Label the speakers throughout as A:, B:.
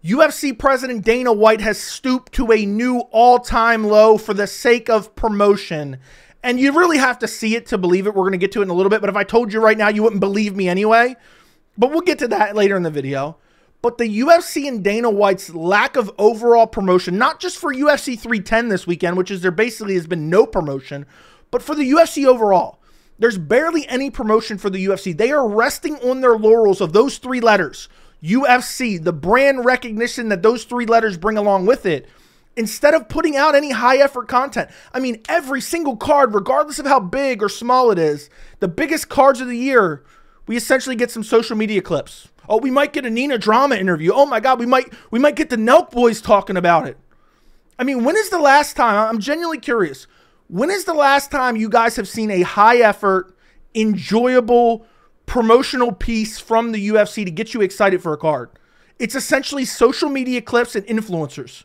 A: UFC President Dana White has stooped to a new all-time low for the sake of promotion. And you really have to see it to believe it. We're going to get to it in a little bit. But if I told you right now, you wouldn't believe me anyway. But we'll get to that later in the video. But the UFC and Dana White's lack of overall promotion, not just for UFC 310 this weekend, which is there basically has been no promotion, but for the UFC overall. There's barely any promotion for the UFC. They are resting on their laurels of those three letters. UFC, the brand recognition that those three letters bring along with it, instead of putting out any high effort content. I mean, every single card, regardless of how big or small it is, the biggest cards of the year, we essentially get some social media clips. Oh, we might get a Nina Drama interview. Oh my God, we might get the Nelk Boys talking about it. I mean, when is the last time, I'm genuinely curious, when is the last time you guys have seen a high effort, enjoyable, promotional piece from the UFC to get you excited for a card? It's essentially social media clips and influencers.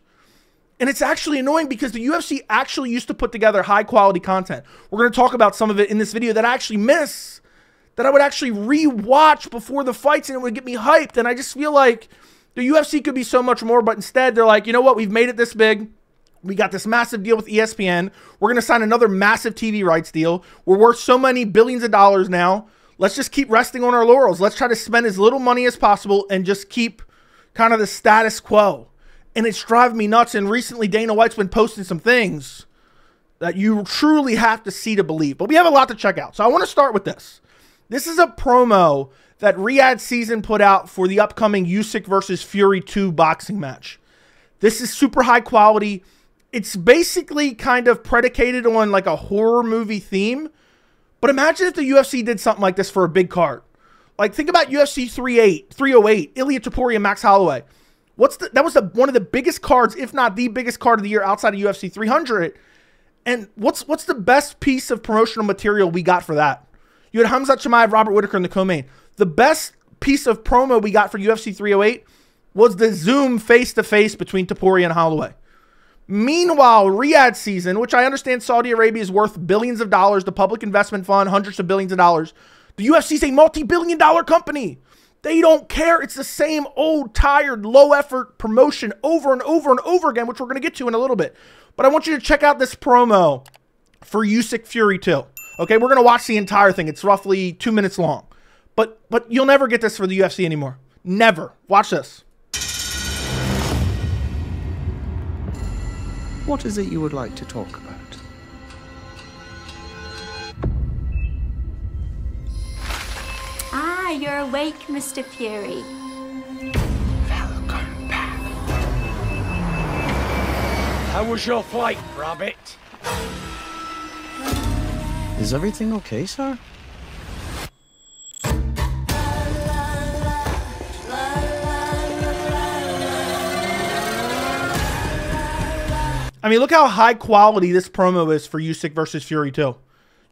A: And it's actually annoying because the UFC actually used to put together high quality content. We're going to talk about some of it in this video that I actually miss, that I would actually re-watch before the fights and it would get me hyped. And I just feel like the UFC could be so much more, but instead they're like, you know what? We've made it this big. We got this massive deal with ESPN. We're going to sign another massive TV rights deal. We're worth so many billions of dollars now. Let's just keep resting on our laurels. Let's try to spend as little money as possible and just keep kind of the status quo. And it's driving me nuts. And recently Dana White's been posting some things that you truly have to see to believe. But we have a lot to check out. So I want to start with this. This is a promo that Riyadh Season put out for the upcoming Usyk versus Fury 2 boxing match. This is super high quality. It's basically kind of predicated on like a horror movie theme. But imagine if the UFC did something like this for a big card. Like, think about UFC 308, Ilia Topuria, Max Holloway. That was one of the biggest cards, if not the biggest card of the year outside of UFC 300. And what's the best piece of promotional material we got for that? You had Khamzat Chimaev, Robert Whittaker in the co-main. The best piece of promo we got for UFC 308 was the Zoom face-to-face between Topuria and Holloway. Meanwhile, Riyadh Season, which I understand Saudi Arabia is worth billions of dollars, the public investment fund, hundreds of billions of dollars. The UFC is a multi-billion-dollar company. They don't care. It's the same old, tired, low-effort promotion over and over and over again, which we're going to get to in a little bit. But I want you to check out this promo for Usyk Fury 2. Okay, we're going to watch the entire thing. It's roughly 2 minutes long. But you'll never get this for the UFC anymore. Never. Watch this.
B: What is it you would like to talk about?
C: Ah, you're awake, Mr. Fury.
D: Welcome back. How was your flight, Rabbit?
B: Is everything okay, sir?
A: I mean, look how high quality this promo is for Usyk versus Fury 2.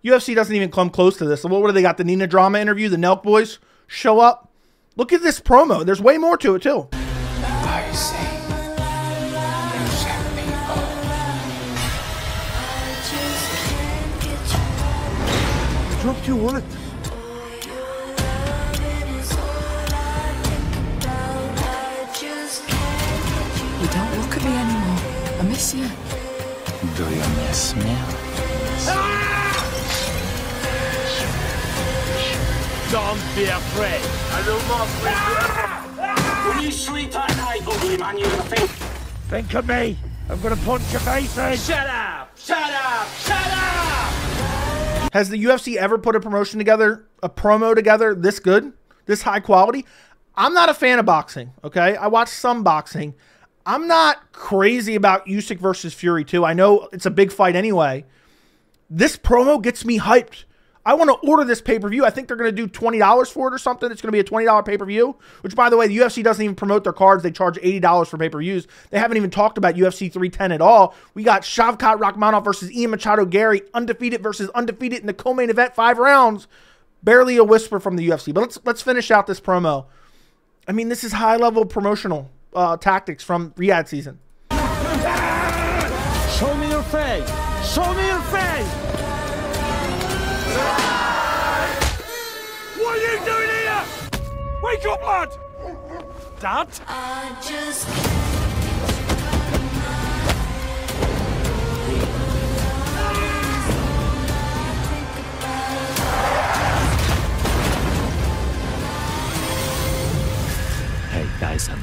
A: UFC doesn't even come close to this. So what do they got? The Nina Drama interview, the Nelk Boys show up. Look at this promo. There's way more to it, too.
D: I say, you set me up.
B: Dropped your wallet.
E: You don't look at me anymore. I miss you.
D: Do you miss me? Don't be afraid. I will not wait.
F: When you sleep at night, ugly man, you're gonna
D: Think of me. I'm gonna punch your face in.
F: Shut up! Shut up! Shut up!
A: Has the UFC ever put a promotion together, a promo together this good, this high quality? I'm not a fan of boxing, okay? I watch some boxing. I'm not crazy about Usyk versus Fury 2. I know it's a big fight anyway. This promo gets me hyped. I want to order this pay-per-view. I think they're going to do $20 for it or something. It's going to be a $20 pay-per-view, which, by the way, the UFC doesn't even promote their cards. They charge $80 for pay-per-views. They haven't even talked about UFC 310 at all. We got Shavkat Rakhmonov versus Ian Machado Gary, undefeated versus undefeated in the co-main event, 5 rounds. Barely a whisper from the UFC. But let's finish out this promo. I mean, this is high-level promotional tactics from Riyadh Season.
D: Show me your face. Show me your face. What are you doing here? Wake up, lad! Dad?
G: Hey, Dyson.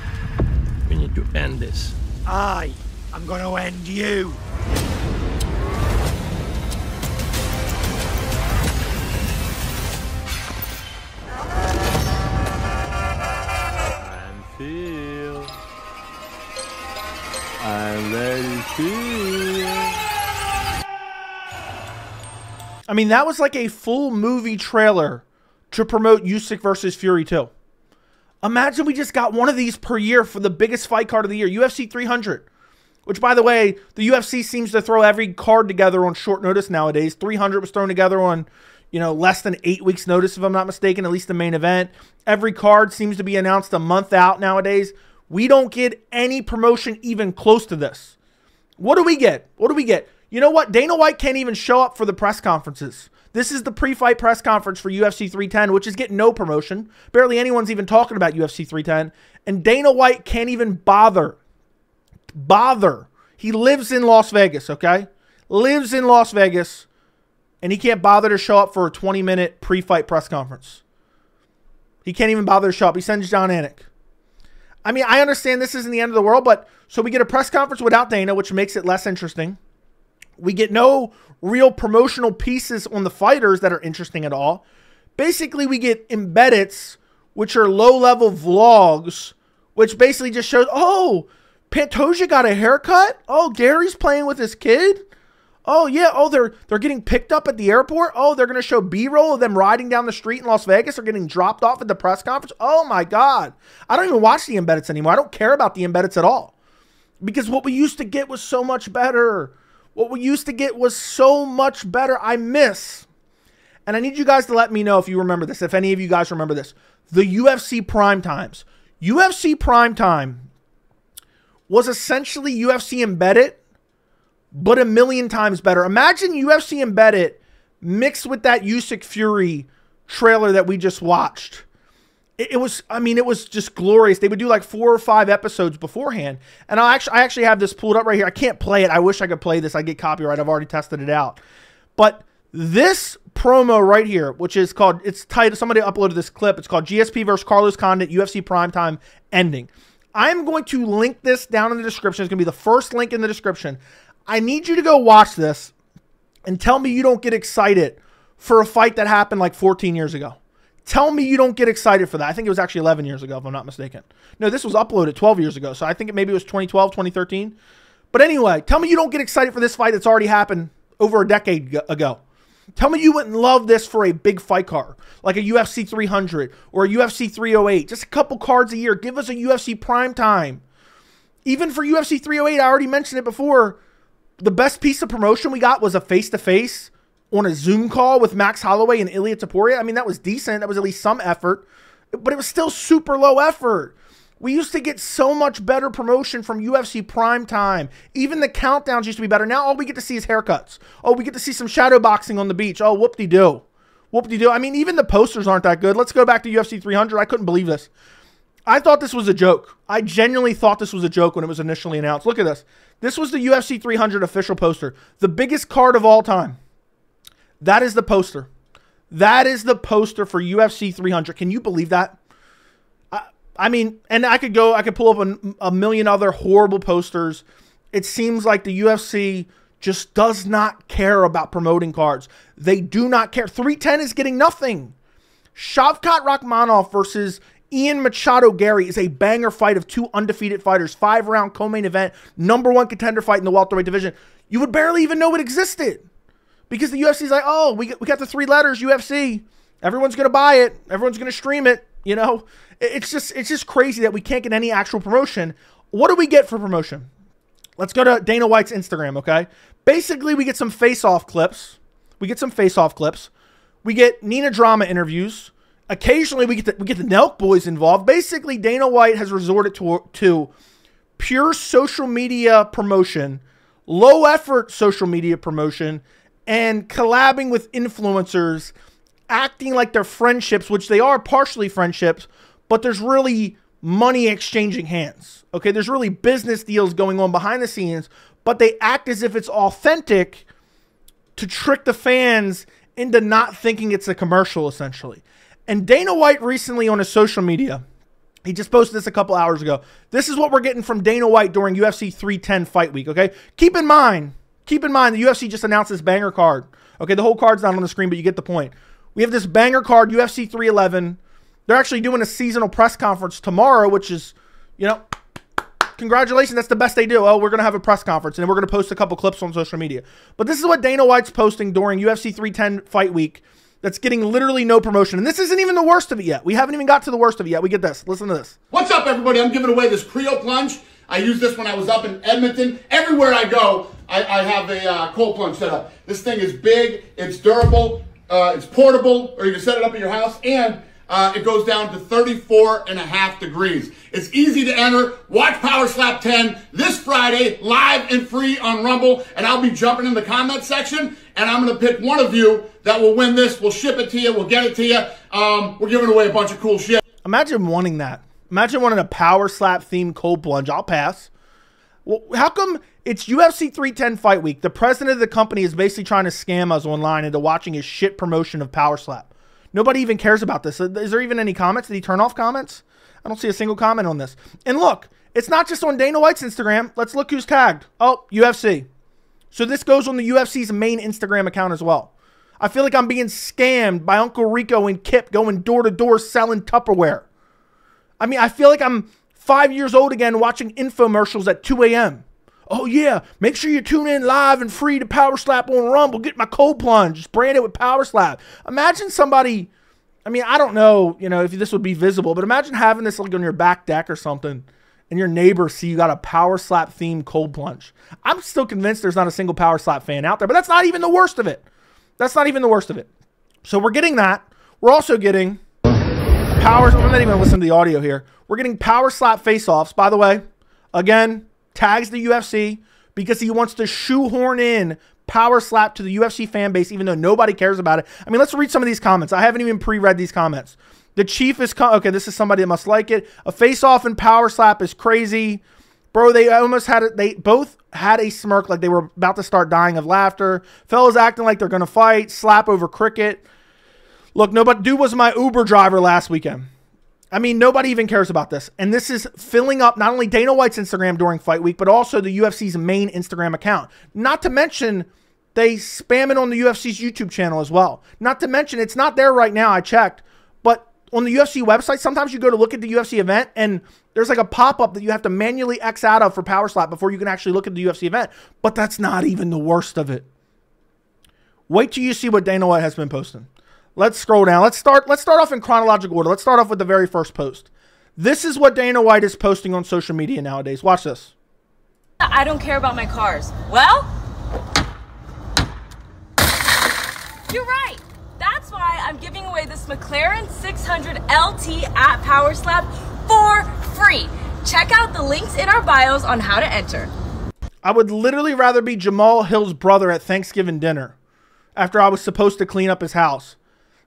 G: We need to end this.
D: I'm gonna end you. And feel. And let it feel.
A: I mean, that was like a full movie trailer to promote Usyk versus Fury 2. Imagine we just got one of these per year for the biggest fight card of the year, UFC 300. Which, by the way, the UFC seems to throw every card together on short notice nowadays. 300 was thrown together on, less than 8 weeks notice, if I'm not mistaken, at least the main event. Every card seems to be announced a month out nowadays. We don't get any promotion even close to this. What do we get? What do we get? You know what? Dana White can't even show up for the press conferences. This is the pre-fight press conference for UFC 310, which is getting no promotion. Barely anyone's even talking about UFC 310. And Dana White can't even bother. He lives in Las Vegas, okay? Lives in Las Vegas. And he can't bother to show up for a 20-minute pre-fight press conference. He can't even bother to show up. He sends John Anik. I mean, I understand this isn't the end of the world, but so we get a press conference without Dana, which makes it less interesting. We get no real promotional pieces on the fighters that are interesting at all. Basically, we get embeddeds, which are low-level vlogs, which basically just shows, oh, Pantoja got a haircut? Oh, Gary's playing with his kid? Oh, yeah. Oh, they're getting picked up at the airport? Oh, they're going to show B-roll of them riding down the street in Las Vegas or getting dropped off at the press conference? Oh, my God. I don't even watch the embeddeds anymore. I don't care about the embeddeds at all. Because what we used to get was so much better. What we used to get was so much better. I miss. And I need you guys to let me know if you remember this, if any of you guys remember this. The UFC Prime Times. UFC Prime Time was essentially UFC Embedded, but a million times better. Imagine UFC Embedded mixed with that Usyk Fury trailer that we just watched. It was just glorious. They would do like 4 or 5 episodes beforehand. And I actually have this pulled up right here. I can't play it. I wish I could play this. I get copyright. I've already tested it out. But this promo right here, which is called, it's titled, somebody uploaded this clip. It's called GSP versus Carlos Condit, UFC Primetime Ending. I'm going to link this down in the description. It's going to be the first link in the description. I need you to go watch this and tell me you don't get excited for a fight that happened like 14 years ago. Tell me you don't get excited for that. I think it was actually 11 years ago, if I'm not mistaken. No, this was uploaded 12 years ago, so I think maybe it was 2012, 2013. But anyway, tell me you don't get excited for this fight that's already happened over a decade ago. Tell me you wouldn't love this for a big fight card, like a UFC 300 or a UFC 308. Just a couple cards a year. Give us a UFC Prime Time. Even for UFC 308, I already mentioned it before, the best piece of promotion we got was a face-to-face on a Zoom call with Max Holloway and Ilia Topuria. I mean, that was decent. That was at least some effort, but it was still super low effort. We used to get so much better promotion from UFC Prime Time. Even the countdowns used to be better. Now all we get to see is haircuts. Oh, we get to see some shadow boxing on the beach. Oh, whoop-de-doo. Whoop-de-doo. I mean, even the posters aren't that good. Let's go back to UFC 300. I couldn't believe this. I thought this was a joke. I genuinely thought this was a joke when it was initially announced. Look at this. This was the UFC 300 official poster. The biggest card of all time. That is the poster. That is the poster for UFC 300. Can you believe that? I mean, and I could pull up a million other horrible posters. It seems like the UFC just does not care about promoting cards. They do not care. 310 is getting nothing. Shavkat Rakhmonov versus Ian Machado Gary is a banger fight of 2 undefeated fighters. 5-round co-main event. #1 contender fight in the welterweight division. You would barely even know it existed. Because the UFC is like, oh, we got the 3 letters, UFC. Everyone's going to buy it. Everyone's going to stream it. You know, it's just crazy that we can't get any actual promotion. What do we get for promotion? Let's go to Dana White's Instagram, okay? Basically, we get some face-off clips. We get Nina Drama interviews. Occasionally, we get the Nelk boys involved. Basically, Dana White has resorted to pure social media promotion, low-effort social media promotion, and collabing with influencers, acting like they're friendships, which they are partially friendships, but there's really money exchanging hands. Okay, there's really business deals going on behind the scenes, but they act as if it's authentic to trick the fans into not thinking it's a commercial, essentially. And Dana White recently on his social media, he just posted this a couple hours ago. This is what we're getting from Dana White during UFC 310 fight week, okay? Keep in mind, the UFC just announced this banger card. Okay, the whole card's not on the screen, but you get the point. We have this banger card, UFC 311. They're actually doing a seasonal press conference tomorrow, which is, you know, congratulations. That's the best they do. Oh, we're going to have a press conference, and we're going to post a couple clips on social media. But this is what Dana White's posting during UFC 310 fight week that's getting literally no promotion. And this isn't even the worst of it yet. We haven't even got to the worst of it yet. We get this. Listen to this.
H: What's up, everybody? I'm giving away this Creo plunge. I used this when I was up in Edmonton. Everywhere I go, I have a cold plunge set up. This thing is big. It's durable. It's portable, or you can set it up at your house. And it goes down to 34.5 degrees. It's easy to enter. Watch PowerSlap 10 this Friday, live and free on Rumble. And I'll be jumping in the comment section. And I'm going to pick one of you that will win this. We'll ship it to you. We'll get it to you. We're giving away a bunch of cool shit.
A: Imagine wanting that. Imagine wanting a PowerSlap themed cold plunge. I'll pass. Well, how come it's UFC 310 fight week? The president of the company is basically trying to scam us online into watching his shit promotion of PowerSlap. Nobody even cares about this. Is there even any comments? Did he turn off comments? I don't see a single comment on this. And look, it's not just on Dana White's Instagram. Let's look who's tagged. Oh, UFC. So this goes on the UFC's main Instagram account as well. I feel like I'm being scammed by Uncle Rico and Kip going door to door selling Tupperware. I mean, I feel like I'm 5 years old again watching infomercials at 2 a.m. Oh, yeah. Make sure you tune in live and free to PowerSlap on Rumble. Get my cold plunge. Just brand it with PowerSlap. Imagine somebody, I mean, I don't know, you know, if this would be visible, but imagine having this like on your back deck or something and your neighbors see you got a PowerSlap themed cold plunge. I'm still convinced there's not a single PowerSlap fan out there, but that's not even the worst of it. That's not even the worst of it. So we're getting that. We're also getting I'm not even listening to the audio here. We're getting PowerSlap face-offs. By the way, again, tags the UFC because he wants to shoehorn in PowerSlap to the UFC fan base, even though nobody cares about it. I mean, let's read some of these comments. I haven't even pre-read these comments. The Chief is, okay, this is somebody that must like it. A face-off in PowerSlap is crazy. Bro, they both had a smirk like they were about to start dying of laughter. Fellas acting like they're going to fight. Slap over cricket. Look, dude was my Uber driver last weekend. I mean, nobody even cares about this. And this is filling up not only Dana White's Instagram during fight week, but also the UFC's main Instagram account. Not to mention, they spam it on the UFC's YouTube channel as well. Not to mention, it's not there right now. I checked. But on the UFC website, sometimes you go to look at the UFC event, and there's like a pop-up that you have to manually X out of for PowerSlap before you can actually look at the UFC event. But that's not even the worst of it. Wait till you see what Dana White has been posting. Let's scroll down. Let's start off in chronological order. Let's start off with the very first post. This is what Dana White is posting on social media nowadays. Watch this.
I: I don't care about my cars. Well, you're right. That's why I'm giving away this McLaren 600 LT at PowerSlap for free. Check out the links in our bios on how to enter.
A: I would literally rather be Jamal Hill's brother at Thanksgiving dinner after I was supposed to clean up his house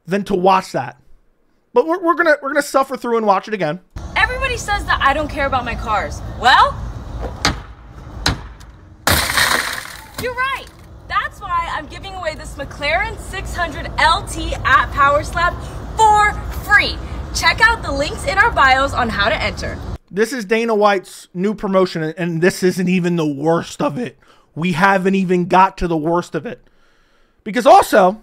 A: than to watch that. But we're gonna suffer through and watch it again.
I: Everybody says that I don't care about my cars. Well, you're right. That's why I'm giving away this McLaren 600 LT at PowerSlap for free. Check out the links in our bios on how to enter.
A: This is Dana White's new promotion, and this isn't even the worst of it. We haven't even got to the worst of it. Because also,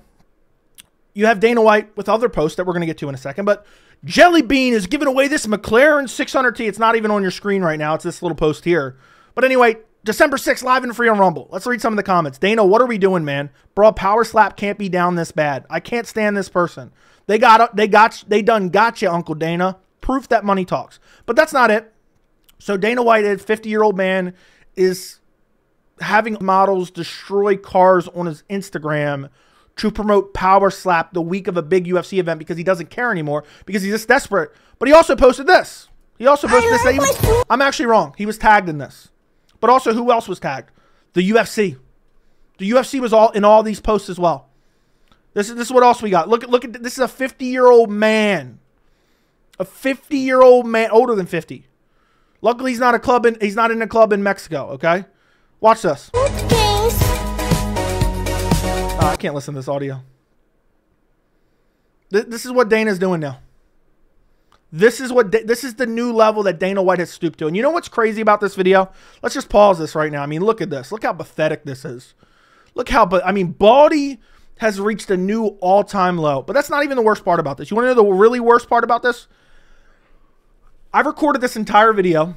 A: you have Dana White with other posts that we're going to get to in a second, but Jelly Bean is giving away this McLaren 600T. It's not even on your screen right now. It's this little post here. But anyway, December 6th, live and free on Rumble. Let's read some of the comments. Dana, what are we doing, man? Bro, PowerSlap can't be down this bad. I can't stand this person. They done got you, Uncle Dana. Proof that money talks. But that's not it. So Dana White, a 50-year-old man, is having models destroy cars on his Instagram to promote PowerSlap the week of a big UFC event because he doesn't care anymore, because he's just desperate. But he also posted this. He also posted this. I'm actually wrong. He was tagged in this. But also, who else was tagged? The UFC. The UFC was all in all these posts as well. This is what else we got. Look at this is a 50-year-old man A 50-year-old man, older than 50. Luckily, he's not in a club in Mexico, okay? Watch this. Oh, I can't listen to this audio. This is what Dana's doing now. This is the new level that Dana White has stooped to. And you know what's crazy about this video? Let's just pause this right now. I mean, look at this. Look how pathetic this is. Look how, I mean, Baldy has reached a new all-time low. But that's not even the worst part about this. You want to know the really worst part about this? I've recorded this entire video,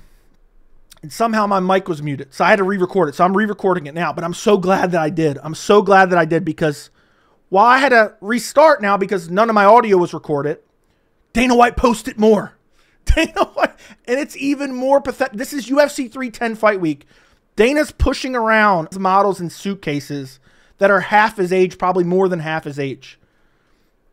A: and somehow my mic was muted. So I had to re-record it. So I'm re-recording it now. But I'm so glad that I did. I'm so glad that I did, because while I had to restart now because none of my audio was recorded, Dana White posted more. Dana White, and it's even more pathetic. This is UFC 310 fight week. Dana's pushing around models in suitcases that are half his age, probably more than half his age.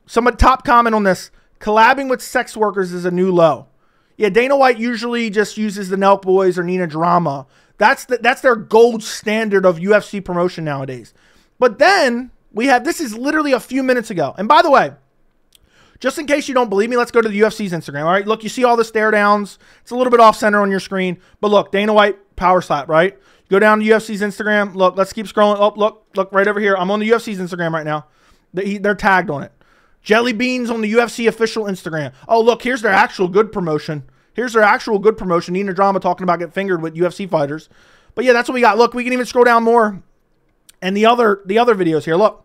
A: Some top comment on this: collabing with sex workers is a new low. Yeah, Dana White usually just uses the Nelk Boys or Nina Drama. That's their gold standard of UFC promotion nowadays. But then we have, this is literally a few minutes ago. And by the way, just in case you don't believe me, let's go to the UFC's Instagram. All right, look, you see all the stare downs. It's a little bit off center on your screen. But look, Dana White PowerSlap, right? Go down to UFC's Instagram. Look, let's keep scrolling. Oh, look right over here. I'm on the UFC's Instagram right now. They're tagged on it. Jelly Beans on the UFC official Instagram. Oh, look, here's their actual good promotion. Here's their actual good promotion. Nina Drama talking about getting fingered with UFC fighters. But yeah, that's what we got. Look, we can even scroll down more. And the other videos here. Look,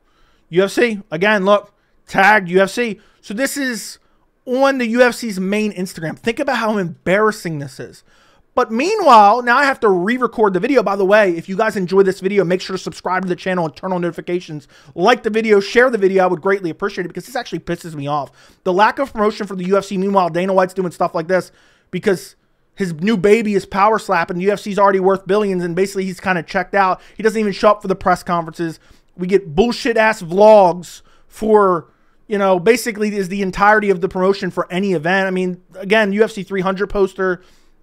A: UFC. Again, look, tagged UFC. So this is on the UFC's main Instagram. Think about how embarrassing this is. But meanwhile, now I have to re-record the video. By the way, if you guys enjoy this video, make sure to subscribe to the channel and turn on notifications. Like the video, share the video. I would greatly appreciate it, because this actually pisses me off. The lack of promotion for the UFC. Meanwhile, Dana White's doing stuff like this because his new baby is PowerSlap, and the UFC's already worth billions, and basically he's kind of checked out. He doesn't even show up for the press conferences. We get bullshit-ass vlogs for, you know, basically is the entirety of the promotion for any event. I mean, again, UFC 300 poster.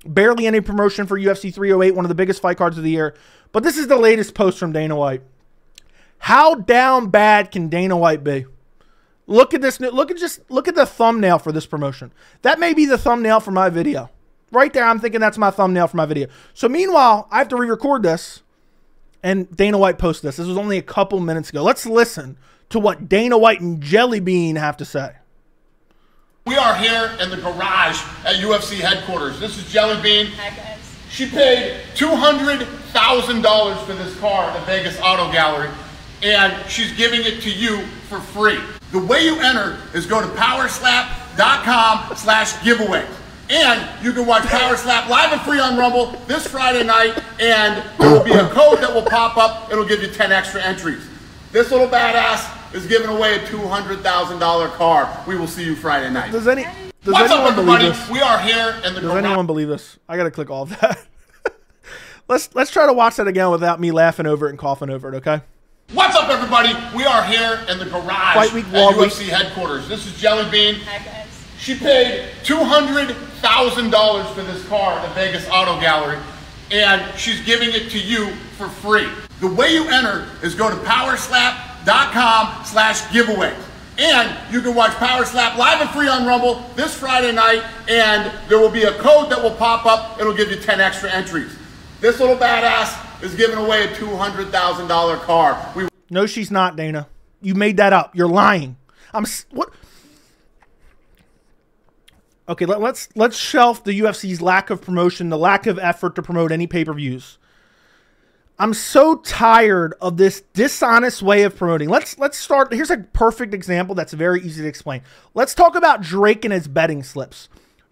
A: Barely any promotion for UFC 308, one of the biggest fight cards of the year. But this is the latest post from Dana White. How down bad can Dana White be? Look at this. Look at the thumbnail for this promotion. That may be the thumbnail for my video. Right there, I'm thinking that's my thumbnail for my video. So meanwhile, I have to re-record this, and Dana White posted this. This was only a couple minutes ago. Let's listen to what Dana White and Jelly Bean have to say.
H: We are here in the garage at UFC headquarters. This is Jelly Bean.
I: Hi, guys.
H: She paid $200,000 for this car at Vegas Auto Gallery, and she's giving it to you for free. The way you enter is go to powerslap.com/giveaway. And you can watch PowerSlap live and free on Rumble this Friday night, and there will be a code that will pop up. It'll give you 10 extra entries. This little badass is giving away a $200,000 car. We will see you Friday night.
A: Does
H: What's
A: anyone
H: up, everybody?
A: believe this?
H: We are here in the
A: Does anyone believe this? I gotta click all of that. let's try to watch that again without me laughing over it and coughing over it, okay?
H: What's up, everybody? We are here in the garage
A: Fight week,
H: at UFC
A: week.
H: headquarters. This is Jelly Bean.
I: Hi, guys.
H: She paid $200,000 for this car at Vegas Auto Gallery, and she's giving it to you for free. The way you enter is go to powerslap.com/giveaway. And you can watch PowerSlap live and free on Rumble this Friday night, and there will be a code that will pop up. It'll give you 10 extra entries. This little badass is giving away a $200,000 car.
A: No, she's not, Dana. You made that up. You're lying. What? Okay, let's shelf the UFC's lack of promotion, the lack of effort to promote any pay-per-views. I'm so tired of this dishonest way of promoting. Let's start. Here's a perfect example that's very easy to explain. Let's talk about Drake and his betting slips.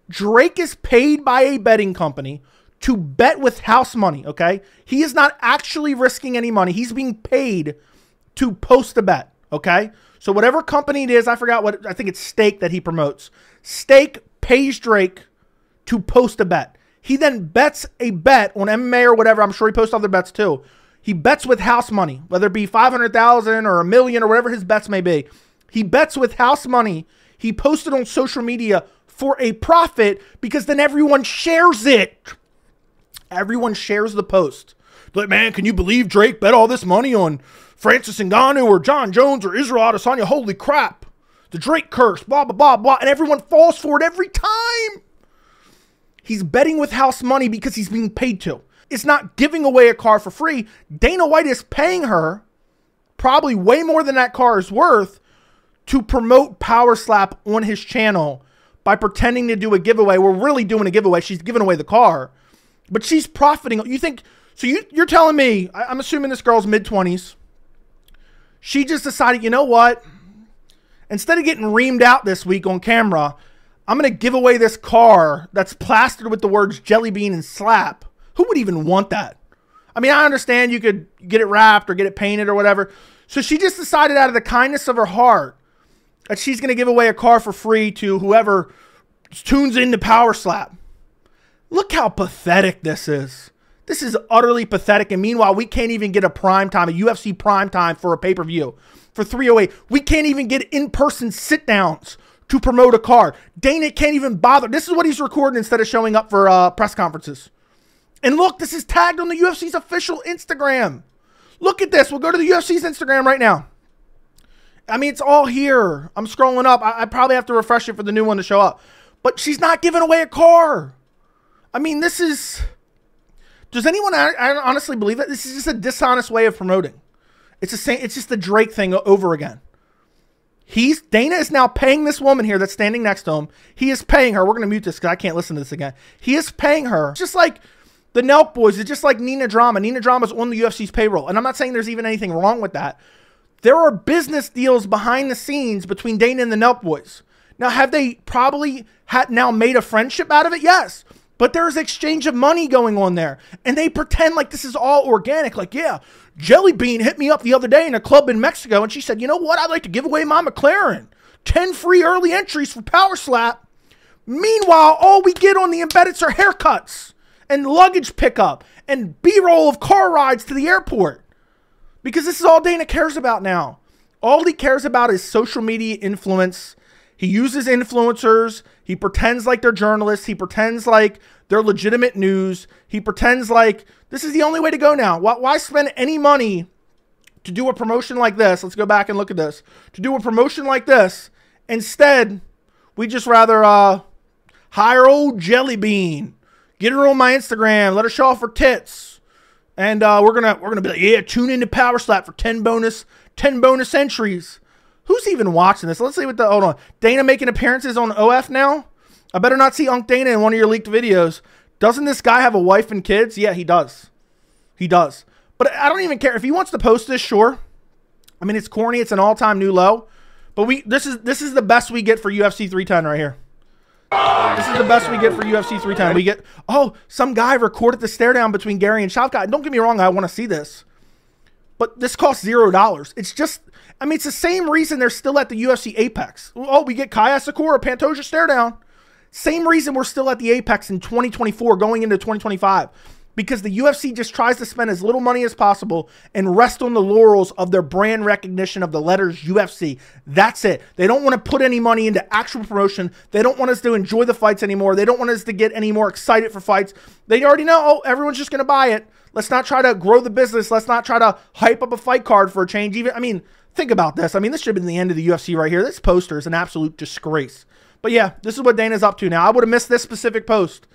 A: Drake is paid by a betting company to bet with house money, okay? He is not actually risking any money. He's being paid to post a bet, okay? So whatever company it is, I forgot what, I think it's Stake that he promotes. Stake pays Drake to post a bet. He then bets a bet on MMA or whatever. I'm sure he posts other bets too. He bets with house money, whether it be 500,000 or $1 million or whatever his bets may be. He bets with house money. He posted on social media for a profit because then everyone shares it. Everyone shares the post. Like, man, can you believe Drake bet all this money on Francis Ngannou or John Jones or Israel Adesanya? Holy crap. the Drake curse, blah, blah, blah, blah. And everyone falls for it every time. He's betting with house money because he's being paid to. It's not giving away a car for free. Dana White is paying her probably way more than that car is worth to promote PowerSlap on his channel by pretending to do a giveaway. We're really doing a giveaway. She's giving away the car, but she's profiting. You think, so you're telling me, I'm assuming this girl's mid-20s. She just decided, you know what? Instead of getting reamed out this week on camera, I'm going to give away this car that's plastered with the words Jelly Bean and Slap. Who would even want that? I mean, I understand you could get it wrapped or get it painted or whatever. So she just decided out of the kindness of her heart that she's going to give away a car for free to whoever tunes into PowerSlap. Look how pathetic this is. This is utterly pathetic. And meanwhile, we can't even get a prime time, a UFC prime time for a pay-per-view for 308. We can't even get in-person sit-downs to promote a car. Dana can't even bother. This is what he's recording instead of showing up for press conferences. And look, this is tagged on the UFC's official Instagram. Look at this. We'll go to the UFC's Instagram right now. I mean, it's all here. I'm scrolling up. I probably have to refresh it for the new one to show up. But she's not giving away a car. I mean, this is... Does anyone honestly believe that? This is just a dishonest way of promoting. It's just the Drake thing over again. Dana is now paying this woman here that's standing next to him. He is paying her. We're going to mute this because I can't listen to this again. He is paying her. It's just like the Nelk boys. It's just like Nina Drama. Nina Drama's on the UFC's payroll. And I'm not saying there's even anything wrong with that. There are business deals behind the scenes between Dana and the Nelk boys. Now, have they probably now made a friendship out of it? Yes. But there's exchange of money going on there. And they pretend like this is all organic. Like, yeah, Jelly Bean hit me up the other day in a club in Mexico. And she said, you know what? I'd like to give away my McLaren. 10 free early entries for PowerSlap. Meanwhile, all we get on the embeddeds are haircuts and luggage pickup and B-roll of car rides to the airport. Because this is all Dana cares about now. All he cares about is social media influence. He uses influencers. He pretends like they're journalists. He pretends like they're legitimate news. He pretends like this is the only way to go now. Why spend any money to do a promotion like this? Let's go back and look at this. To do a promotion like this, instead, we just rather hire old Jelly Bean, get her on my Instagram, let her show off her tits, and we're gonna be like, yeah, tune into PowerSlap for 10 bonus entries. Who's even watching this? Let's see what hold on. Dana making appearances on OF now? I better not see Unc Dana in one of your leaked videos. Doesn't this guy have a wife and kids? Yeah, he does. He does. But I don't even care. If he wants to post this, sure. I mean, it's corny. It's an all-time new low. But this is the best we get for UFC 310 right here. This is the best we get for UFC 310. We get, oh, some guy recorded the stare down between Gary and Shavkat. Don't get me wrong. I want to see this. But this costs $0. It's just... I mean, it's the same reason they're still at the UFC Apex. Oh, we get Kaya Sakura, Pantoja stare down. Same reason we're still at the Apex in 2024 going into 2025. Because the UFC just tries to spend as little money as possible and rest on the laurels of their brand recognition of the letters UFC. That's it. They don't want to put any money into actual promotion. They don't want us to enjoy the fights anymore. They don't want us to get any more excited for fights. They already know, oh, everyone's just going to buy it. Let's not try to grow the business. Let's not try to hype up a fight card for a change. Even, I mean, think about this. I mean, this should have been the end of the UFC right here. This poster is an absolute disgrace. But yeah, this is what Dana's up to now. I would have missed this specific post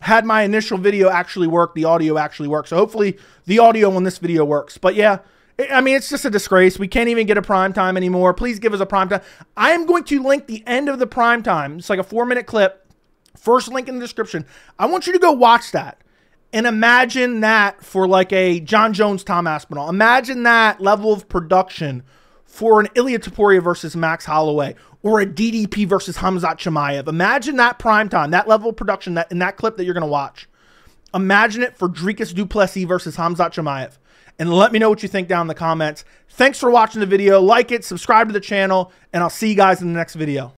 A: had my initial video actually worked, the audio actually worked. So hopefully the audio on this video works. But yeah, I mean, it's just a disgrace. We can't even get a prime time anymore. Please give us a prime time. I am going to link the end of the prime time. It's like a 4-minute clip. First link in the description. I want you to go watch that. And imagine that for like a John Jones, Tom Aspinall. Imagine that level of production for an Ilia Topuria versus Max Holloway, or a DDP versus Khamzat Chimaev. Imagine that primetime, that level of production that in that clip that you're going to watch. Imagine it for Dricus du Plessis versus Khamzat Chimaev. And let me know what you think down in the comments. Thanks for watching the video. Like it, subscribe to the channel, and I'll see you guys in the next video.